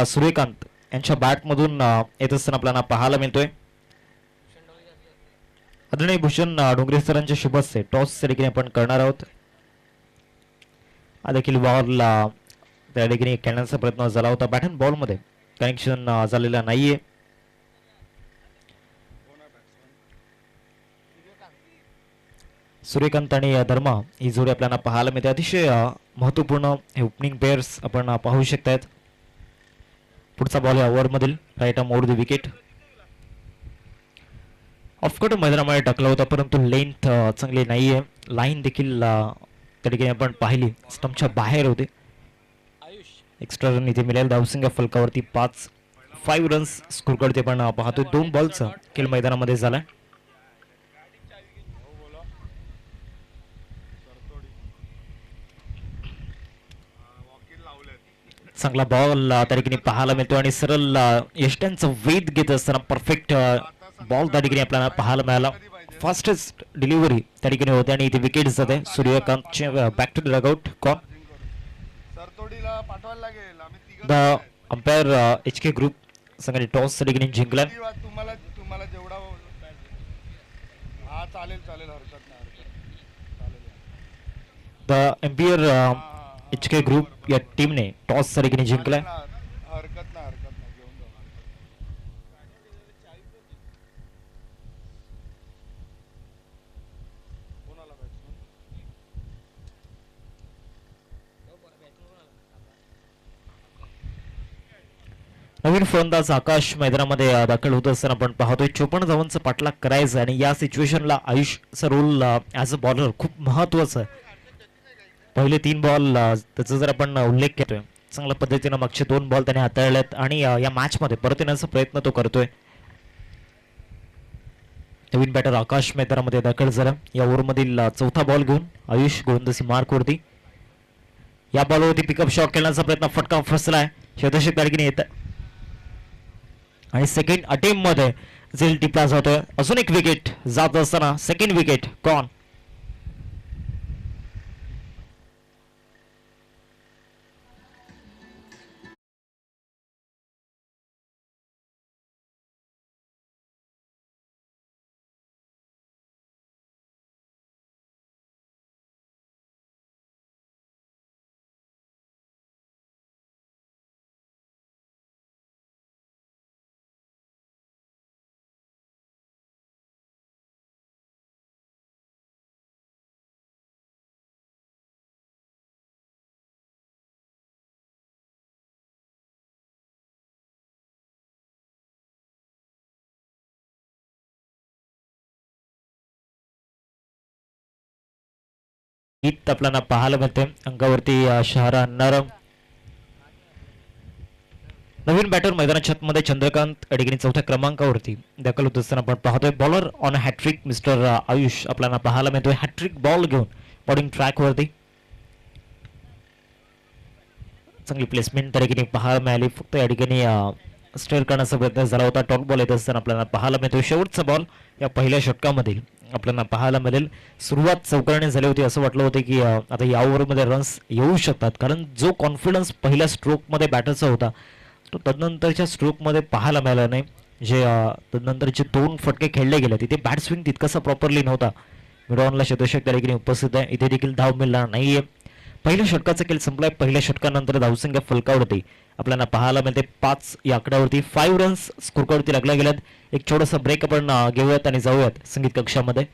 सूर्यकांत यांच्या बॅटमधून येत असताना आपल्याला पाहायला मिळतोय. आदरणीय भूषण डोंगरे सरांच्या शुभ हस्ते टॉस त्या ठिकाणी आपण करणार आहोत. हा देखील बॉल त्या ठिकाणी खेळण्याचा प्रयत्न झाला होता. बॅट अँड बॉल मध्ये कनेक्शन झालेला नाहीये. सूर्यकांत आणि धर्मा ही जोडी आपल्याला पाहायला मिळते. अतिशय महत्वपूर्ण हे ओपनिंग पेअर्स आपण पाहू शकतायत. पुढचा बॉल या ओव्हरमधील right arm over the wicket. ऑफकोर्ट मैदानामध्ये टाकला होता परंतु लेंथ चांगली नाहीये. लाईन देखील त्या ठिकाणी आपण पाहिली स्टंपच्या बाहेर होते. एक्स्ट्रा रन इथे मिळेल. धावसंख्या फलकावरती 5 रन्स स्कोर करते पण पाहतोय 2 बॉलचा खेळ मैदानामध्ये झालाय. चांगला बॉल त्या ठिकाणी पाहायला मिळतो आणि सरळ यष्ट्यांचं वेध घेत असताना परफेक्ट बॉल त्या ठिकाणी आपल्याला पाहायला मिळाला. फास्टेस्ट डिलिव्हरी त्या ठिकाणी होते आणि इथे विकेट जाते. सूर्यकांतचे बॅक टू द रगआउट. कॉन द अंपायर HK ग्रुप संघाने टॉस त्या ठिकाणी जिंकला. द एम्पियर HK ग्रुप या टीमने टॉस त्या ठिकाणी जिंकलाय. नवीन फलंदाज आकाश मैदानामध्ये दाखल होत असताना आपण पाहतोय 54 धावांचा पाठलाग करायचा आणि या सिच्युएशनला आयुषचा रोल ॲज अ बॉलर खूप महत्वाचा आहे. पहिले 3 बॉल त्याचा जर आपण उल्लेख करतोय चांगल्या पद्धतीने मागचे 2 बॉल त्याने हाताळलेत आणि या मॅच मध्ये परत येण्याचा प्रयत्न तो करतोय. नवीन बॅटर आकाश मैदानामध्ये दाखल झाला. या ओव्हरमधील चौथा बॉल घेऊन आयुष गोलंदाजी मार्कवरती. या बॉलवरती पिकअप शॉट खेळण्याचा प्रयत्न फटका फसलाय. शतषक तारखेने येत आणि सेकंड अटेम्प्ट मध्ये झेल टिपला जातोय. अजून एक विकेट जात असताना सेकंड विकेट कॉन. गीत आपल्याला पाहायला मिळते. अंगावरती शहरा आणणार नवीन बॅटर मैदानाच्या मध्ये चंद्रकांत अडगिनी 4थ्या क्रमांकावरती दाखल होत असताना आपण पाहतोय. Bowler on hat-trick mister Ayush आपल्याला पाहायला मिळतोय. हॅट्रिक बॉल घेऊन बॉलिंग ट्रॅक वरती चांगली प्लेसमेंट त्या ठिकाणी पाहायला मिळाली. फक्त या ठिकाणी स्टेअर करण्याचा प्रयत्न झाला होता. टॉप बॉल येत असताना आपल्याला पाहायला मिळतोय. शेवटचा बॉल या पहिल्या षटकामधील आपल्याला पाहायला मिळेल. सुरुवात चौकारणे झाली होती. असं वाटलं होतं की आता या ओव्हरमध्ये रन्स येऊ शकतात कारण जो कॉन्फिडन्स पहिल्या स्ट्रोकमध्ये बॅटरचा होता तो तदनंतरच्या स्ट्रोकमध्ये पाहायला मिळाला नाही. जे तदनंतरचे 2 फटके खेळले गेले तिथे बॅट स्विंग तितकासा प्रॉपरली नव्हता. मिडऑनला शतषक त्या ठिकाणी उपस्थित आहे. इथे देखील धाव मिळणार नाहीये. पहिल्या षटकाचा खेळ संपलाय. पहिल्या षटकानंतर धावसंख्या फलकावरती आपल्याला पाहायला मिळते 5 या आकड्यावरती 5 रन्स स्कोरवरती लागल्या गेल्यात. एक छोटासा ब्रेक आपण घेऊयात आणि जाऊयात संगीत कक्षामध्ये.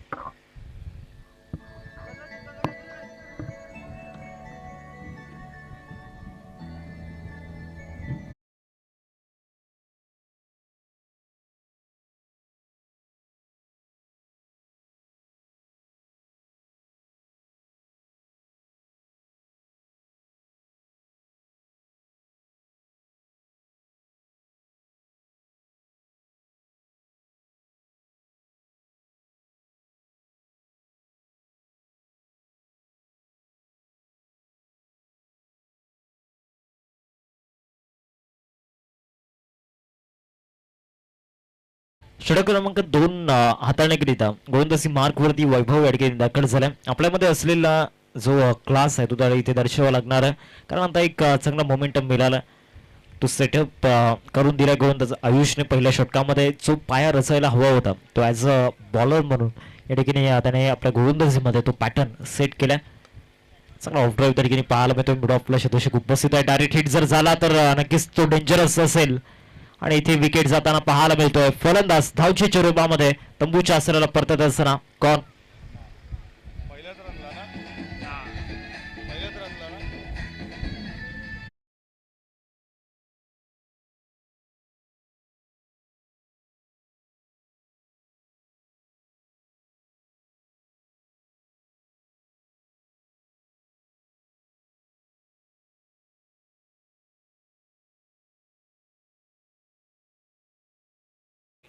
षटक क्रमांक 2 हाताळण्याकरिता गोलंदाजी मार्कवरती वैभव या ठिकाणी दाखल झालाय. आपल्यामध्ये असलेला जो क्लास आहे तो इथे दर्शवावा लागणार आहे कारण आता एक चांगला मोमेंटम मिळाला. तो सेटअप करून दिला गोलंदाज आयुषने पहिल्या षटकामध्ये. जो पाया रचायला हवा होता तो ॲज अ बॉलर म्हणून या ठिकाणी त्याने आपल्या गोलंदाजीमध्ये तो पॅटर्न सेट केला. चांगला ऑफ ड्राईव्ह त्या ठिकाणी पाहायला मिळतो. मिड ऑफला शतोषक उपस्थित आहे. डायरेक्ट हिट जर झाला तर नक्कीच तो डेंजरस असेल आणि इथे विकेट जाताना पाहायला मिळतोय. फलंदाज धावचीच्या रूपामध्ये तंबूच्या आसराला परतत असताना कॉन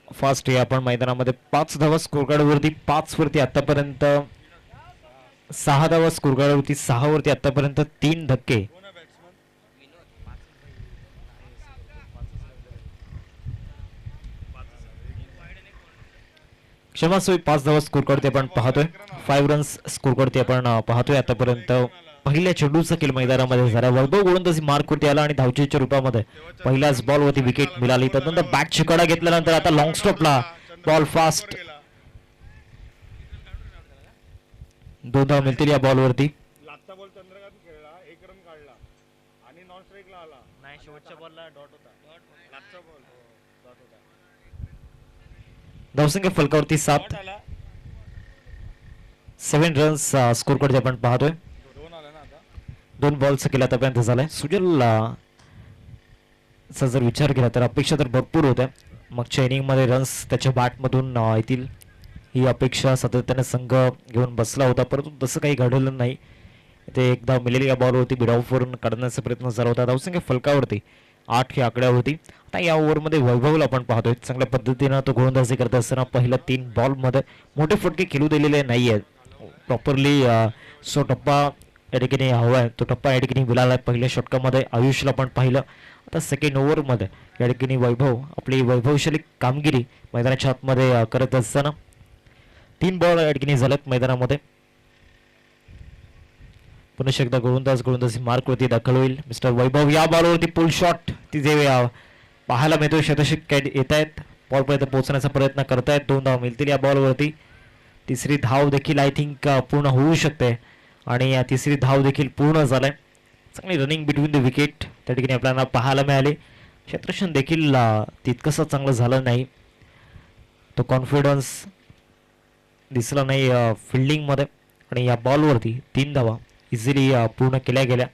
फास्ट आहे. आपण मैदानामध्ये 5 धावा स्कोर कार्डवरती 5 वरती आतापर्यंत 6 धावा स्कोर कार्डवरती 6 वरती आतापर्यंत 3 धक्के. क्षमास्वी 5 धावा स्कोर कार्डवरती आपण पाहतोय. 5 रन्स स्कोर कार्डवरती आपण पाहतोय आतापर्यंत. पहिल्या चेंडूचा खेळ मैदानामध्ये झाला. वैभव गोलंदाजी मार्कवरती आला आणि धावचीच्या रूपामध्ये पहिल्याच बॉलवरती विकेट मिळाली. त्यानंतर बॅटची कडा घेतल्यानंतर आता लॉंग स्टॉपला बॉल फास्ट. 2 धावा मिळतील या बॉलवरती. धावसंख्या फलकावरती 7 रन्स स्कोर कडे आपण पाहतोय. 2 बॉलचा केला आतापर्यंत झालाय. सुजल चा जर विचार केला तर अपेक्षा तर भरपूर होत्या. मागच्या इनिंगमध्ये रन्स त्याच्या बॅटमधून येतील ही अपेक्षा सातत्याने संघ घेऊन बसला होता, परंतु तसं काही घडलं नाही. ते एकदा मिळालेल्या बॉलवरती बिडॉफवरून काढण्याचा प्रयत्न झाला होता. धावसंख्या फलकावरती 8 ही आकड्यावरती. आता या ओव्हरमध्ये वैभवला आपण पाहतोय चांगल्या पद्धतीनं तो गोलंदाजी करत असताना पहिल्या 3 बॉलमध्ये मोठे फटके खेळू दिलेले नाही आहेत. प्रॉपरली सो टप्पा या ठिकाणी हवा आहे तो टप्पा या ठिकाणी मिळाला आहे. पहिल्या षटकामध्ये आयुषला पण पाहिलं. आता सेकंड ओव्हरमध्ये या ठिकाणी वैभव आपली वैभवशाली कामगिरी मैदानाच्या आतमध्ये करत असताना 3 बॉल या ठिकाणी झालेत मैदानामध्ये. पुन्हा एकदा गोलंदाजी मार्कवरती दाखल होईल मिस्टर वैभव. या बॉलवरती पुल शॉट तिथे पाहायला मिळतो. शतक येत आहेत. बॉलपर्यंत पोहोचण्याचा प्रयत्न करतायत. 2 धाव मिळतील या बॉलवरती. तिसरी धाव देखील आय थिंक पूर्ण होऊ शकते आणि या तिसरी धाव देखील पूर्ण झालाय. चांगली रनिंग बिटवीन द विकेट त्या ठिकाणी आपल्याला पाहायला मिळाले. क्षेत्ररक्षण देखील तितकंसं चांगलं झालं नाही. तो कॉन्फिडन्स दिसला नाही फिल्डिंगमध्ये आणि या बॉलवरती 3 धावा इझिली पूर्ण केल्या गेल्या.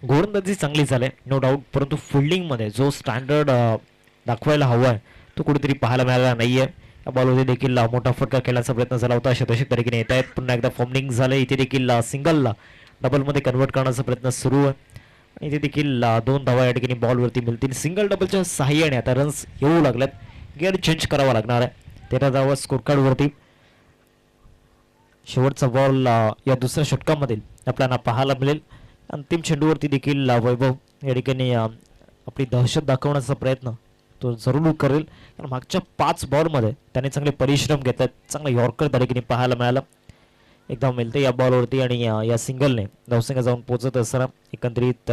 गोलंदाजी चांगली झाली नो डाऊट, परंतु फिल्डिंगमध्ये जो स्टँडर्ड दाखवायला हवा आहे तो कुठेतरी पाहायला मिळाला नाही आहे. या बॉलवरती देखील मोठा फटका खेळण्याचा प्रयत्न झाला होता. शतक तरीकेने येत आहेत. पुन्हा एकदा फॉर्मिंग झालं. इथे देखील सिंगलला डबलमध्ये कन्वर्ट करण्याचा प्रयत्न सुरू आहे. इथे देखील 2 धावा या ठिकाणी बॉलवरती मिळतील. सिंगल डबलच्या सहाय्याने आता रन्स येऊ लागल्यात. गिअर चेंज करावा लागणार आहे. 13 धावा स्कोर कार्डवरती. शेवटचा बॉल या दुसऱ्या षटकामधील आपल्याला पाहायला मिळेल. अंतिम चेंडूवरती देखील वैभव या ठिकाणी आपली दहशत दाखवण्याचा प्रयत्न तो जरूर करेल. कारण मागच्या 5 बॉलमध्ये त्याने चांगले परिश्रम घेतात. चांगला यॉर्कर त्या ठिकाणी पाहायला मिळाला. एकदा मिळते या बॉलवरती आणि या सिंगलने धावसंख्या जाऊन पोहोचत असताना एकंदरीत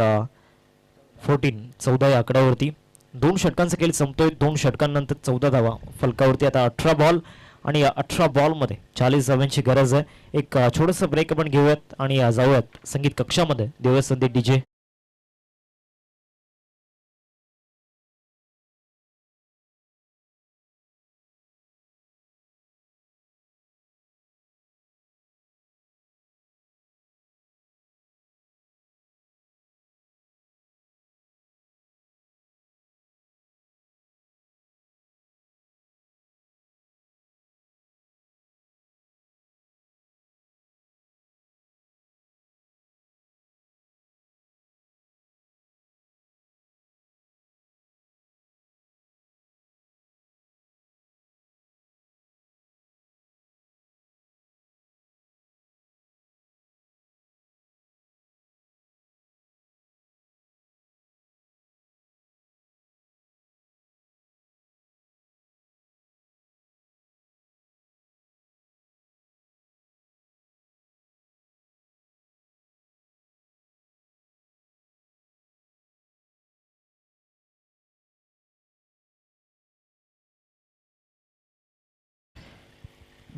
14 या आकड्यावरती. 2 षटकांचा खेळ संपतोय. 2 षटकांनंतर 14 धावा फलकावरती. आता 18 बॉल आणि या 18 बॉलमध्ये 40 धाव्यांची गरज आहे. एक छोटंसं ब्रेक आपण घेऊयात आणि जाऊयात संगीत कक्षामध्ये. देऊया संदीप डीजे.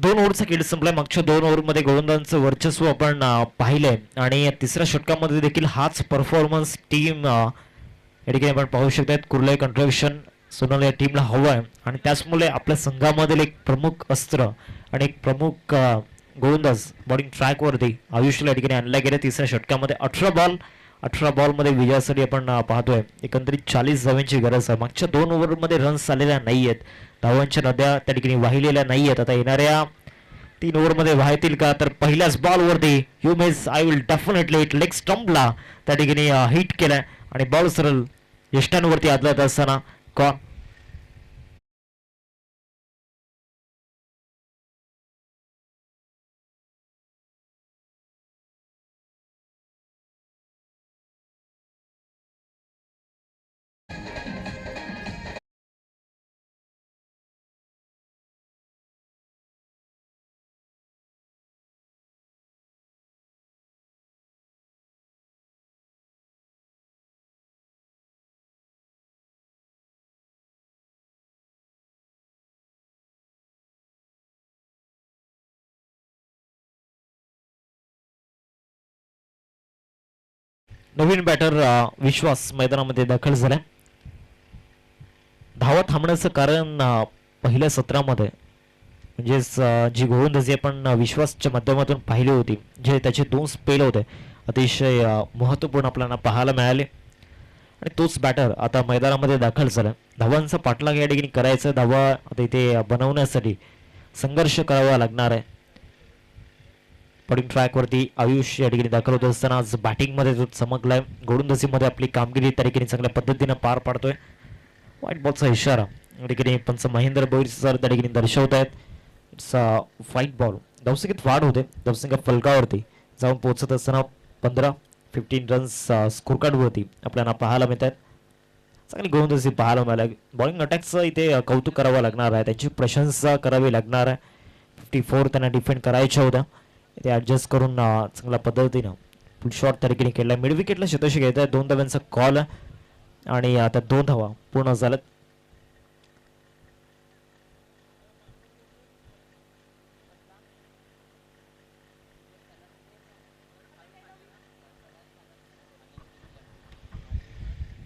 2 ओव्हरचा खेळ संपलाय. मागच्या 2 ओव्हरमध्ये गोलंदाजांचं वर्चस्व आपण पाहिलंय आणि तिसऱ्या षटकामध्ये देखील हाच परफॉर्मन्स टीम या ठिकाणी आपण पाहू शकतात. कुर्ला कंट्रीब्युशन सोनल या टीमला हवं आहे आणि त्याचमुळे आपल्या संघामधील एक प्रमुख अस्त्र आणि एक प्रमुख गोलंदाज बॉलिंग ट्रॅकवरती आयुष्याला या ठिकाणी आणल्या गेल्या. तिसऱ्या षटकामध्ये 18 बॉलमध्ये विजयासाठी आपण पाहतोय. एकंदरीत 40 धावांची गरज आहे. मागच्या 2 ओव्हरमध्ये रन्स आलेल्या नाही आहेत. धावांच्या नद्या त्या ठिकाणी वाहिलेल्या नाही आहेत. आता येणाऱ्या 3 ओव्हरमध्ये वाहतील का? तर पहिल्याच बॉलवरती you miss I will definitely hit leg स्टंपला त्या ठिकाणी हिट केलाय आणि बॉल सरळ यष्टांवरती आदळत असताना कॉन नवीन बॅटर विश्वास मैदानामध्ये दाखल झाला. धावा थांबण्याचं कारण पहिल्या सत्रामध्ये म्हणजेच जी गोलंदाजी आपण विश्वासच्या माध्यमातून पाहिली होती, जे त्याचे 2 स्पेल होते अतिशय महत्त्वपूर्ण आपल्याला पाहायला मिळाले आणि तोच बॅटर आता मैदानामध्ये दाखल झाला. धावांचा पाठलाग या ठिकाणी करायचा. धावा आता इथे बनवण्यासाठी संघर्ष करावा लागणार आहे. बॉलिंग ट्रॅकवरती आयुष या ठिकाणी दाखल होत असताना आज बॅटिंगमध्ये जो चमकलाय, गोलंदाजीमध्ये आपली कामगिरी त्या ठिकाणी चांगल्या पद्धतीने पार पाडतोय. व्हाईट बॉलचा इशारा या ठिकाणी पंच महेंद्र भोईर सर त्या ठिकाणी दर्शवत आहेत. It's white ball. धावसंख्येत वाढ होते. धावसंख्या फलकावरती जाऊन पोहोचत असताना 15 रन्स स्कोर कार्डवरती आपल्याला पाहायला मिळत आहेत. चांगली गोलंदाजी पाहायला मिळाली. बॉलिंग अटॅकचं इथे कौतुक करावं लागणार आहे. त्यांची प्रशंसा करावी लागणार आहे. 54 त्यांना डिफेंड करायच्या होत्या. ते ॲडजस्ट करून चांगल्या पद्धतीनं फुल शॉट त्या ठिकाणी केला. मिड विकेटला शतशी घेत आहे. 2 धाव्यांचा कॉल आणि आता 2 धावा पूर्ण झाल्यात.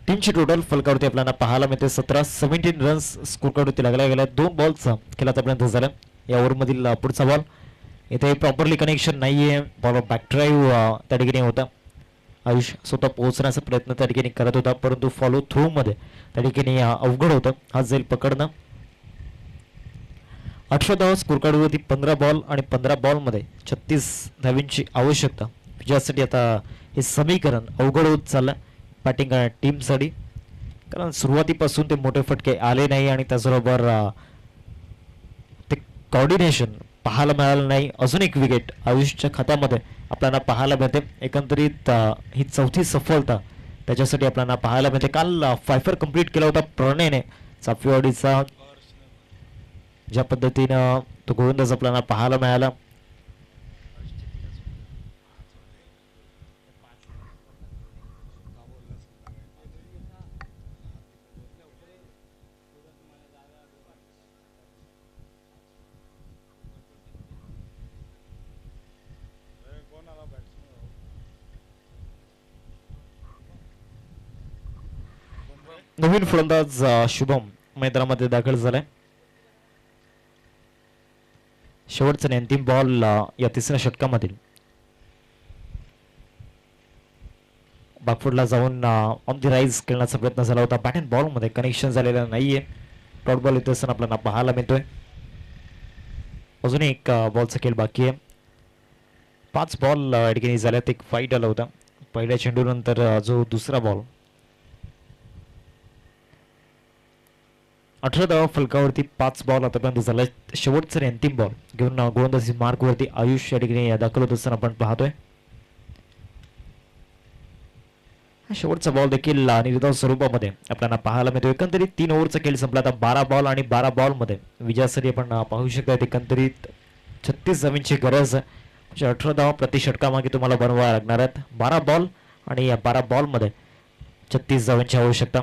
टीमची टोटल फलकावरती आपल्याला पाहायला मिळते 17 रन्स स्कोर कार्डवरती लागल्या गेल्या. 2 बॉलचा खेळ आतापर्यंत झाला. या ओव्हरमधील पुढचा बॉल इथे प्रॉपरली कनेक्शन नाही आहे. बॉल बॅक ड्राईव्ह त्या ठिकाणी होता. आयुष स्वतः पोहोचण्याचा प्रयत्न त्या ठिकाणी करत होता, परंतु फॉलो थ्रू मध्ये त्या ठिकाणी अवघड होतं. हा जाईल पकडणं. 18 धावा स्कोर कार्डवरती 15 बॉल आणि 15 बॉलमध्ये 36 धावींची आवश्यकता. विजयासाठी आता हे समीकरण अवघड होत चाललं बॅटिंग टीमसाठी, कारण सुरुवातीपासून ते मोठे फटके आले नाही आणि त्याचबरोबर ते कॉर्डिनेशन पाहायला मिळालं नाही. अजून एक विकेट आयुषच्या खात्यामध्ये आपल्याला पाहायला मिळते. एकंदरीत ही 4थी सफलता त्याच्यासाठी आपल्याला पाहायला मिळते. काल फायफर कंप्लीट केला होता प्रणयने चाफेवाडीचा. ज्या पद्धतीनं तो गोलंदाज आपल्याला पाहायला मिळाला. नवीन फलंदाज शुभम मैदानामध्ये दाखल झालाय. शेवटचा आणि अंतिम बॉल या तिसऱ्या षटकामधील बॅकफुटला जाऊन ऑन दी राईज खेळण्याचा प्रयत्न झाला होता. बॅट अँड बॉलमध्ये कनेक्शन झालेलं नाहीये. डॉट बॉल येत असताना आपल्याला पाहायला मिळतोय. अजून एक बॉलचा खेळ बाकी आहे. 5 बॉल या ठिकाणी झाल्यात. एक फाईट आला होता पहिल्या चेंडूनंतर. जो दुसरा बॉल 18 धावा फलकावरती 5 बॉल आतापर्यंत झाला. शेवटचा आणि अंतिम बॉल घेऊन गोलंदाजी मार्कवरती आयुष या ठिकाणी दाखल होत असताना आपण पाहतोय. शेवटचा बॉल देखील निर्धाव स्वरूपामध्ये आपल्याला पाहायला मिळतो. एकंदरीत 3 ओव्हरचा खेळ संपला. आता 12 बॉल आणि 12 बॉलमध्ये विजयासाठी आपण पाहू शकता. एकंदरीत 36 धावांची गरज आहे. म्हणजे 18 धावा प्रति षटकामागे तुम्हाला बनवायला लागणार आहेत. 12 बॉल आणि या 12 बॉलमध्ये 36 धावांची आवश्यकता.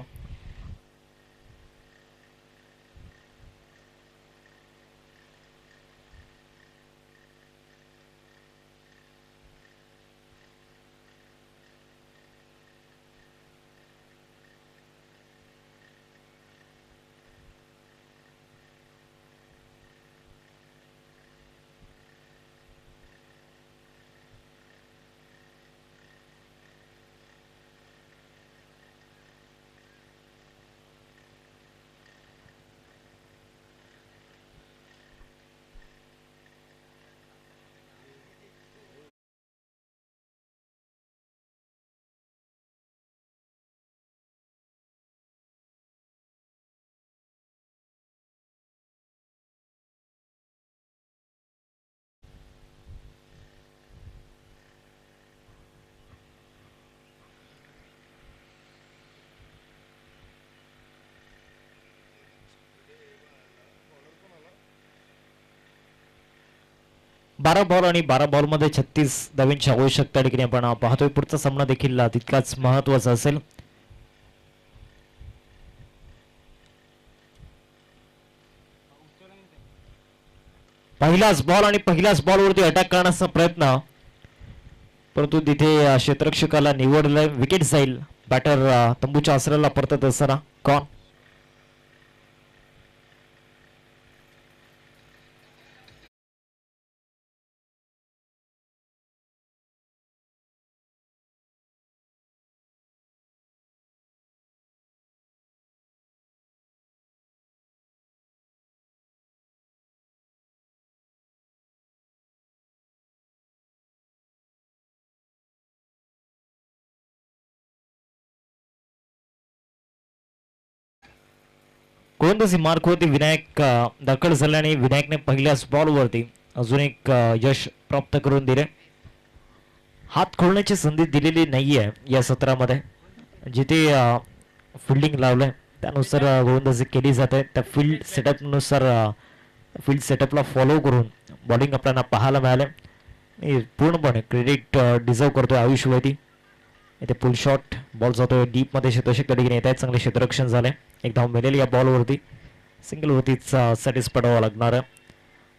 12 बॉल आणि 12 बॉलमध्ये 36 धावांची आवश्यकता ठिकाणी आपण पाहतोय. पुढचा सामना देखील तितकाच महत्वाचा असेल. पहिलाच बॉल आणि पहिल्याच बॉलवरती अटॅक करण्याचा प्रयत्न, परंतु तिथे क्षेत्ररक्षकाला निवडलं, विकेट जाईल. बॅटर तंबूच्या आसऱ्याला परतत असताना कॉन. गोलंदाजी मार्क होती. विनायक दाखल झाल्याने विनायकने पहिल्याच बॉलवरती अजून एक यश प्राप्त करून दिले. हात खोलण्याची संधी दिलेली नाहीये या सत्रामध्ये. जिथे फिल्डिंग लावलंय त्यानुसार गोलंदाजी केली जाते. त्या फील्ड सेटअपनुसार फील्ड सेटअपला फॉलो करून बॉलिंग आपल्याला पाहायला मिळाले. पूर्णपणे क्रेडिट डिझर्व करतोय आयुष वैदी. इथे पुल शॉट बॉल जातोय डीपमध्ये. क्षेत्ररक्षक त्या ठिकाणी येत आहेत. चांगले क्षेत्ररक्षण झाले. एक धाव मिळेल या बॉलवरती. सिंगलवरतीच सॅटिस्फाईड व्हावं लागणार आहे.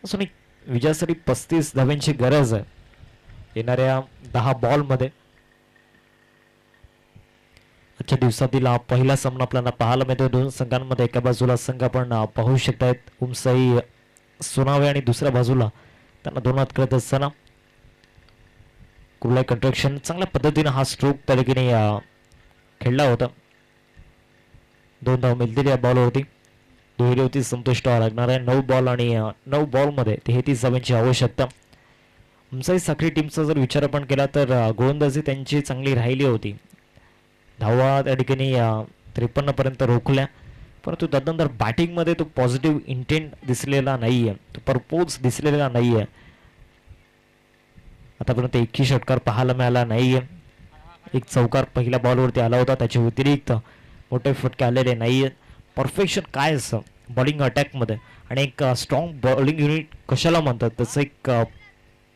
असून एक विजयासाठी 35 धाव्यांची गरज आहे येणाऱ्या 10 बॉलमध्ये. आजच्या दिवसातील पहिला सामना आपल्याला पाहायला मिळतोय. दोन संघांमध्ये एका बाजूला संघ आपण पाहू शकतायत उमसाई सोनावे आणि दुसऱ्या बाजूला त्यांना दोन हात करत असताना कुर्ला कंस्ट्रक्शन. चांगल्या पद्धतीने हा स्ट्रोक त्या ठिकाणी खेळला होता. 2 धाव मिळतील या बॉलवरती. दुहेरीवरती संतुष्ट व्हावं लागणार आहे. 9 बॉल आणि 9 बॉलमध्ये 33 धावांची आवश्यकता. उमसाई साखळी टीमचा जर विचार आपण केला तर गोलंदाजी त्यांची चांगली राहिली होती. धावा त्या ठिकाणी 53 पर्यंत रोखल्या, परंतु त्यानंतर बॅटिंगमध्ये तो पॉझिटिव्ह इंटेंट दिसलेला नाहीये, तो परपोज दिसलेला नाहीये. आतापर्यंत एकही षटकार पाहायला मिळाला नाहीये. एक चौकार पहिल्या बॉलवरती आला होता. त्याच्या व्यतिरिक्त मोठे फटके आलेले नाहीये. परफेक्शन काय असं बॉलिंग अटॅकमध्ये आणि एक स्ट्रॉंग बॉलिंग युनिट कशाला म्हणतात त्याचं एक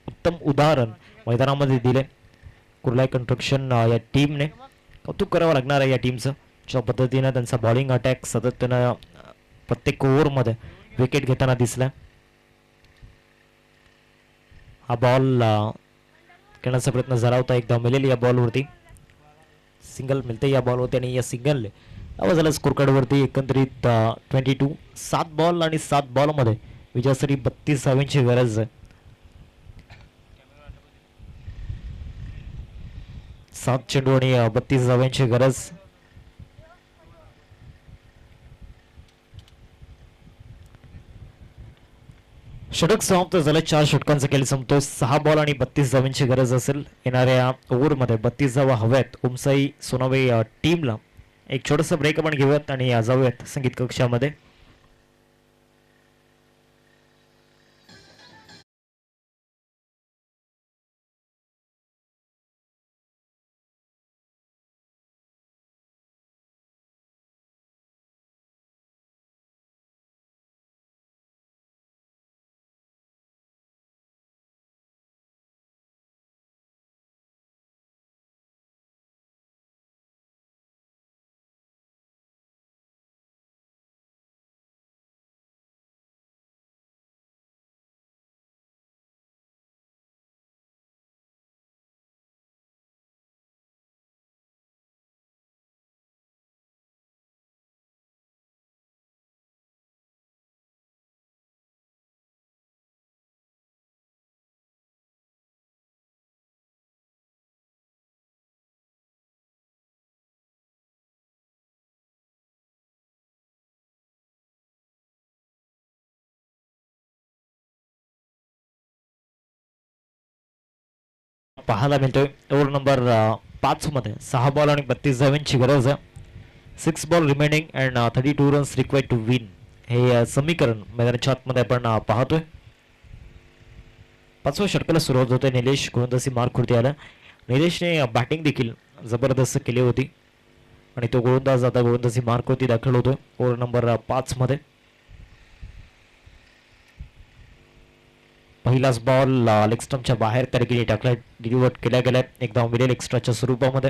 उत्तम उदाहरण मैदानामध्ये दिले कुर्ला कंस्ट्रक्शन या टीमने. कौतुक करावं लागणार आहे या टीमचं. ज्या पद्धतीनं त्यांचा बॉलिंग अटॅक सातत्यानं प्रत्येक ओव्हरमध्ये विकेट घेताना दिसला. हा बॉल खेळण्याचा प्रयत्न झाला होता. एकदा मिळेल या बॉलवरती. सिंगल मिळते या बॉलवरती आणि या सिंगलने आवाज झाला स्कोर कार्डवरती. एकंदरीत 22 7 बॉल आणि 7 बॉलमध्ये विजयासाठी 32 धावांची गरज आहे. 7 चेंडू आणि 32 धावांची गरज. षटक समाप्त झालं. 4 षटकांचा खेळ संपतोय. 6 बॉल आणि 32 धावांची गरज असेल येणाऱ्या ओव्हरमध्ये. 32 धावा हव्यात उमसाई सोनावे टीमला. एक छोटासा ब्रेक आपण घेऊयात आणि जाऊयात संगीत कक्षामध्ये. पाहायला मिळतोय ओव्हर नंबर 5 मध्ये 6 बॉल आणि 32 धावांची गरज आहे. 6 ball remaining and 32 runs required to win. हे समीकरण मैदानाच्या आतमध्ये आपण पाहतोय. 5व्या षटकाला सुरुवात होते. निलेश गोलंदाजी मार्कवरती आला. निलेशने बॅटिंग देखील जबरदस्त केली होती आणि तो गोलंदाज आता गोलंदाजी मार्कवरती दाखल होतोय ओव्हर नंबर 5 मध्ये. पहिलाच बॉल लेग स्टंपच्या बाहेर त्या ठिकाणी टाकला डिलिव्हर्ड केल्या गेलाय एक धाव मिळेल एक्स्ट्राच्या स्वरूपामध्ये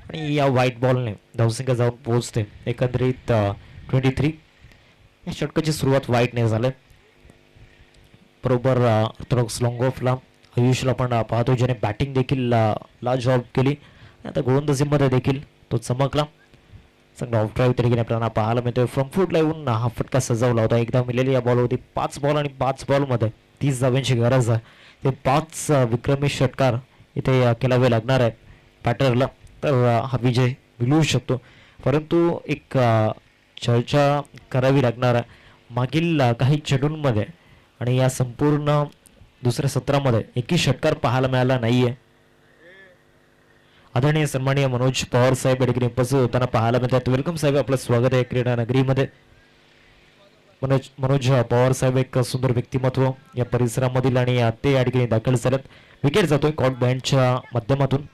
आणि या व्हाईट बॉलने धावसंख्या जाऊन पोहोचते एकंदरीत 23. या षटकाची सुरुवात व्हाईटने झाली बरोबर ऑर्थोडॉक्स लॉंग ऑफला आयुषला आपण पाहतो ज्याने बॅटिंग देखील लाजवाब केली आता गोलंदाजीमध्ये देखील तो चमकला चांगला ऑफ ड्राईव्ह तरीके आपल्याला पाहायला मिळतोय फ्रॉम फूटला येऊन हा फटका सजवला होता एकदा मिळालेली या बॉलवरती 5 बॉल आणि 5 बॉलमध्ये 30 धावांची गरज आहे ते 5 विक्रमी षटकार इथे केलावे लागणार आहे बॅटरला तर हा विजय मिळवू शकतो परंतु एक चर्चा करावी लागणार आहे मागील काही चेडूंमध्ये आणि या संपूर्ण दुसऱ्या सत्रामध्ये एकही षटकार पाहायला मिळाला नाहीये आदरणीय सन्माननीय मनोज पवार साहेब या ठिकाणी उपस्थित होताना पाहायला मिळतात वेलकम साहेब आपलं स्वागत आहे क्रीडा नगरीमध्ये मनोज पवार साहेब एक सुंदर व्यक्तिमत्व या परिसरामधील आणि ते या ठिकाणी दाखल झालेत विकेट जातोय कॉट बँडच्या माध्यमातून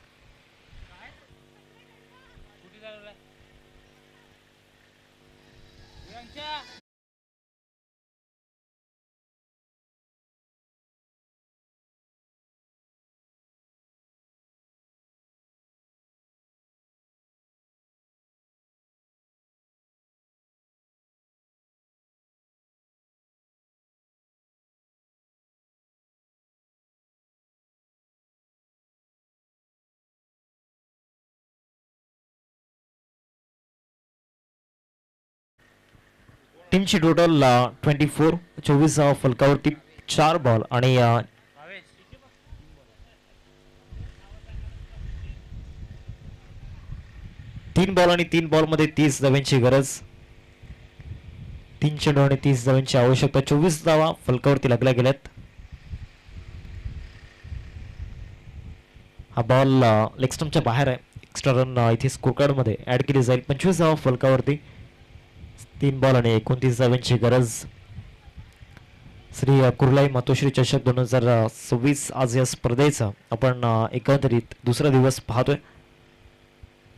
टीमची टोटल 24 फलकावरती 4 बॉल आणि 3 बॉल आणि 3 बॉलमध्ये 30 धावांची गरज 3 चेंडू आणि 30 धावांची आवश्यकता 24 धावा फलकावरती लागल्या गेल्यात हा बॉल लेग स्टंपच्या बाहेर आहे एक्स्ट्रा रन इथे स्कोर कार्ड मध्ये ऍड केली जाईल 25 धावा फलकावरती 3 बॉल आणि 29 धावांची गरज श्री कुर्लाई मातोश्री चषक 2026 आज या स्पर्धेचा आपण एकंदरीत दुसरा दिवस पाहतोय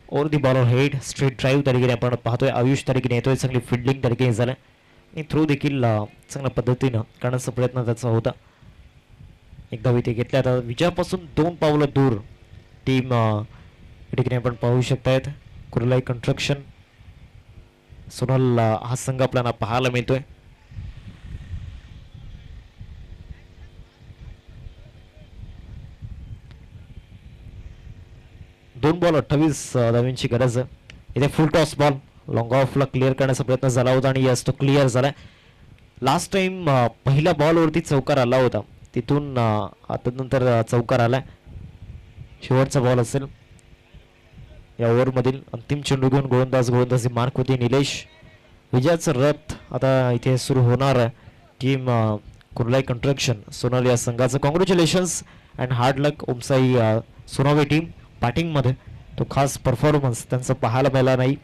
ओव्हर दी बॉलर हेड स्ट्रेट ड्राईव्ह तरीके आपण पाहतोय आयुष तरीके येतोय चांगली फिल्डिंग तरीके झालं आणि थ्रो देखील चांगल्या पद्धतीनं करण्याचा प्रयत्न त्याचा होता एकदा इथे घेतल्या आता विजयापासून 2 पावलं दूर टीम ठिकाणी आपण पाहू शकतायत कुर्लाई कन्स्ट्रक्शन सोनल हा संघ आपल्याला पाहायला मिळतोय दोन बॉल 28 धावांची गरज आहे इथे फुल टॉस बॉल लॉंग ऑफला क्लिअर करण्याचा प्रयत्न झाला होता आणि यस तो क्लिअर झालाय लास्ट टाइम पहिल्या बॉलवरती चौकार आला होता तिथून त्यानंतर चौकार आलाय शेवटचा बॉल असेल या ओव्हरमधील अंतिम चेंडू घेऊन गोलंदाजी मार्क होती निलेश विजयाचं रथ आता इथे सुरू होणार आहे टीम कुर्लाई कन्स्ट्रक्शन सोनल या संघाचं congratulations and hard luck Omsai Sonawe team बॅटिंगमध्ये तो खास परफॉर्मन्स त्यांचा पाहायला मिळाला नाही